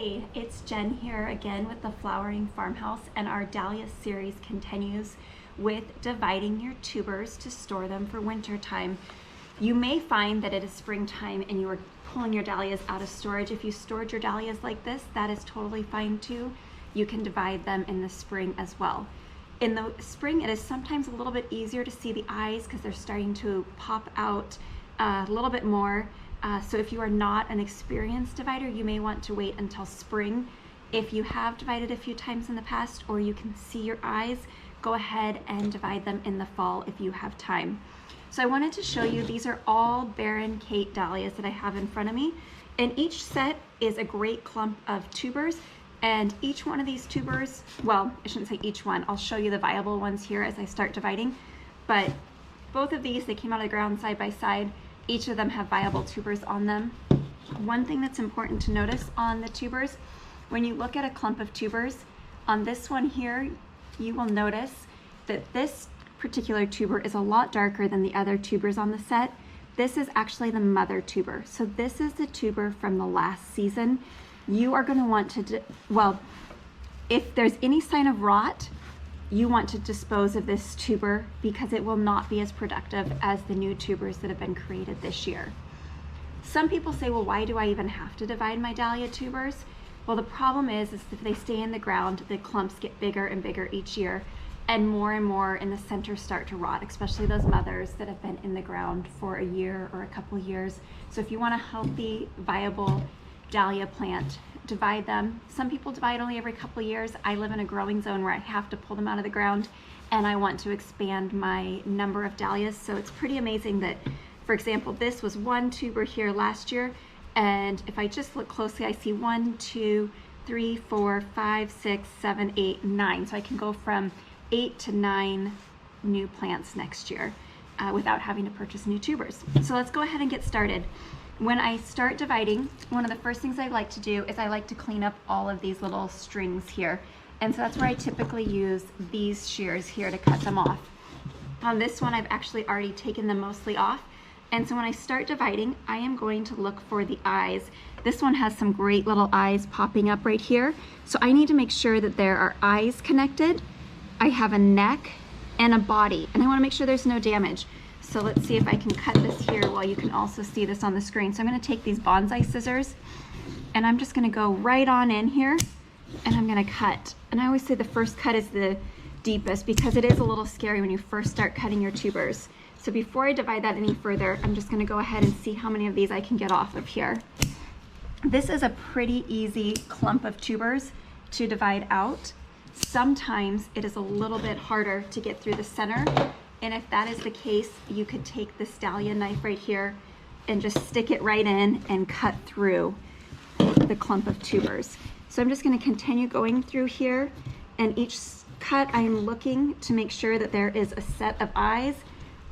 Hey, it's Jen here again with the Flowering Farmhouse, and our Dahlia series continues with dividing your tubers to store them for winter time. You may find that it is springtime and you are pulling your dahlias out of storage. If you stored your dahlias like this, that is totally fine too. You can divide them in the spring as well. In the spring, it is sometimes a little bit easier to see the eyes because they're starting to pop out a little bit more. So if you are not an experienced divider, you may want to wait until spring. If you have divided a few times in the past or you can see your eyes, go ahead and divide them in the fall if you have time. So I wanted to show you, these are all Baron Kate dahlias that I have in front of me. And each set is a great clump of tubers. And each one of these tubers, well, I shouldn't say each one, I'll show you the viable ones here as I start dividing. But both of these, they came out of the ground side by side. Each of them have viable tubers on them. One thing that's important to notice on the tubers, when you look at a clump of tubers, on this one here, you will notice that this particular tuber is a lot darker than the other tubers on the set. This is actually the mother tuber. So this is the tuber from the last season. You are going to want to, well, if there's any sign of rot, you want to dispose of this tuber because it will not be as productive as the new tubers that have been created this year. Some people say, well, why do I even have to divide my dahlia tubers? Well, the problem is if they stay in the ground, the clumps get bigger and bigger each year, and more in the center start to rot, especially those mothers that have been in the ground for a year or a couple years. So if you want a healthy, viable dahlia plant, divide them. Some people divide only every couple of years. I live in a growing zone where I have to pull them out of the ground, and I want to expand my number of dahlias. So it's pretty amazing that, for example, this was one tuber here last year, and if I just look closely, I see 1, 2, 3, 4, 5, 6, 7, 8, 9. So I can go from 8 to 9 new plants next year without having to purchase new tubers. So let's go ahead and get started. When I start dividing, one of the first things I like to do is I like to clean up all of these little strings here. And so that's where I typically use these shears here to cut them off. On this one, I've actually already taken them mostly off. And so when I start dividing, I am going to look for the eyes. This one has some great little eyes popping up right here. So I need to make sure that there are eyes connected. I have a neck and a body, and I want to make sure there's no damage. So let's see if I can cut this here while you can also see this on the screen. So I'm going to take these bonsai scissors and I'm just going to go right on in here and I'm going to cut. And I always say the first cut is the deepest because it is a little scary when you first start cutting your tubers. So before I divide that any further, I'm just going to go ahead and see how many of these I can get off of here. This is a pretty easy clump of tubers to divide out. Sometimes it is a little bit harder to get through the center. And if that is the case, you could take this dahlia knife right here and just stick it right in and cut through the clump of tubers. So I'm just going to continue going through here, and each cut I'm looking to make sure that there is a set of eyes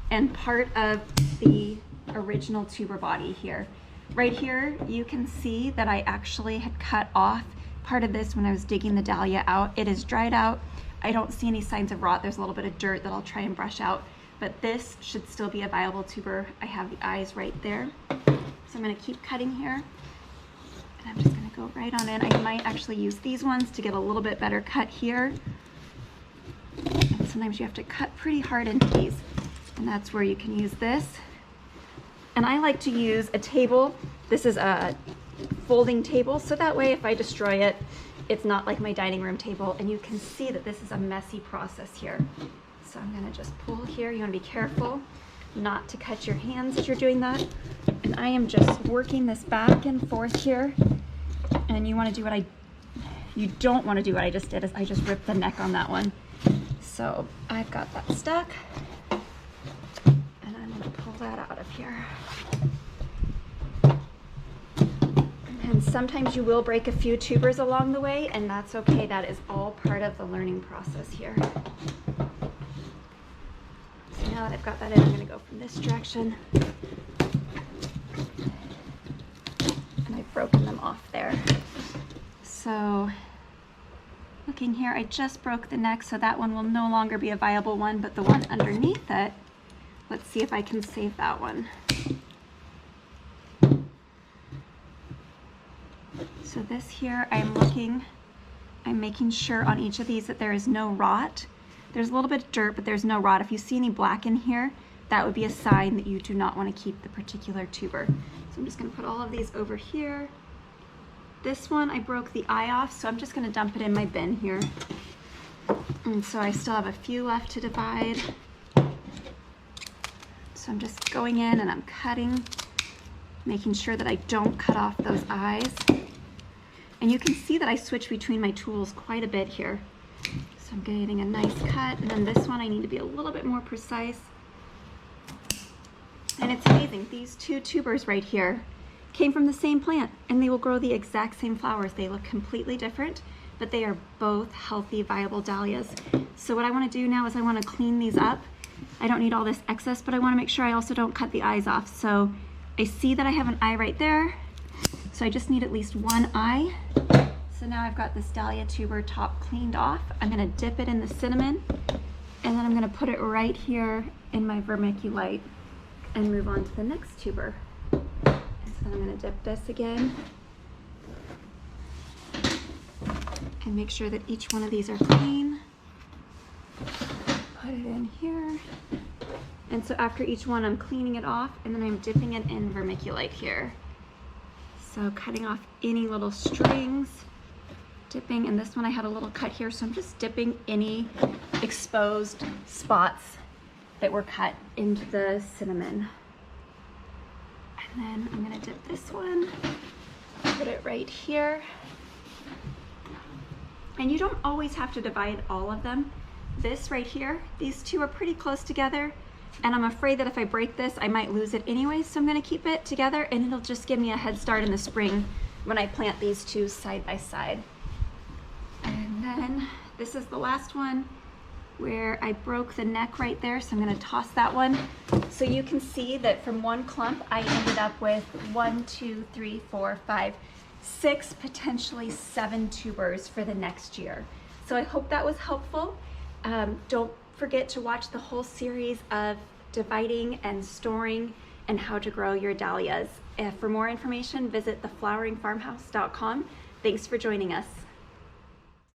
and part of the original tuber body here. Right here, you can see that I actually had cut off part of this when I was digging the dahlia out. It is dried out. I don't see any signs of rot. There's a little bit of dirt that I'll try and brush out, but this should still be a viable tuber. I have the eyes right there. So I'm going to keep cutting here, and I'm just going to go right on in. I might actually use these ones to get a little bit better cut here. And sometimes you have to cut pretty hard into these, and that's where you can use this. And I like to use a table. This is a folding table, so that way if I destroy it, it's not like my dining room table, and you can see that this is a messy process here. So I'm going to just pull here. You want to be careful not to cut your hands as you're doing that. And I am just working this back and forth here. And you want to do what you don't want to do what I just did, is I just ripped the neck on that one. So I've got that stuck, and I'm going to pull that out of here. And sometimes you will break a few tubers along the way, and that's okay. That is all part of the learning process here. So now that I've got that in, I'm going to go from this direction. And I've broken them off there. So looking here, I just broke the neck, so that one will no longer be a viable one, but the one underneath it, let's see if I can save that one. So this here, I'm making sure on each of these that there is no rot. There's a little bit of dirt, but there's no rot. If you see any black in here, that would be a sign that you do not want to keep the particular tuber. So I'm just going to put all of these over here. This one, I broke the eye off, so I'm just going to dump it in my bin here. And so I still have a few left to divide. So I'm just going in and I'm cutting, making sure that I don't cut off those eyes. And you can see that I switch between my tools quite a bit here. So I'm getting a nice cut, and then this one I need to be a little bit more precise. And it's amazing, these two tubers right here came from the same plant, and they will grow the exact same flowers. They look completely different, but they are both healthy, viable dahlias. So what I want to do now is I want to clean these up. I don't need all this excess, but I want to make sure I also don't cut the eyes off. So I see that I have an eye right there, so I just need at least one eye. So now I've got this dahlia tuber top cleaned off. I'm going to dip it in the cinnamon, and then I'm going to put it right here in my vermiculite and move on to the next tuber. And so then I'm going to dip this again and make sure that each one of these are clean. Put it in here. And so after each one, I'm cleaning it off, and then I'm dipping it in vermiculite here. So cutting off any little strings, dipping, and this one I had a little cut here, so I'm just dipping any exposed spots that were cut into the cinnamon. And then I'm gonna dip this one, put it right here. And you don't always have to divide all of them. This right here, these two are pretty close together, and I'm afraid that if I break this, I might lose it anyway, so I'm gonna keep it together, and it'll just give me a head start in the spring when I plant these two side by side. And then this is the last one where I broke the neck right there, so I'm gonna toss that one. So you can see that from one clump, I ended up with 1, 2, 3, 4, 5, 6, potentially 7 tubers for the next year. So I hope that was helpful. Don't forget to watch the whole series of dividing and storing and how to grow your dahlias. For more information, visit thefloweringfarmhouse.com. Thanks for joining us.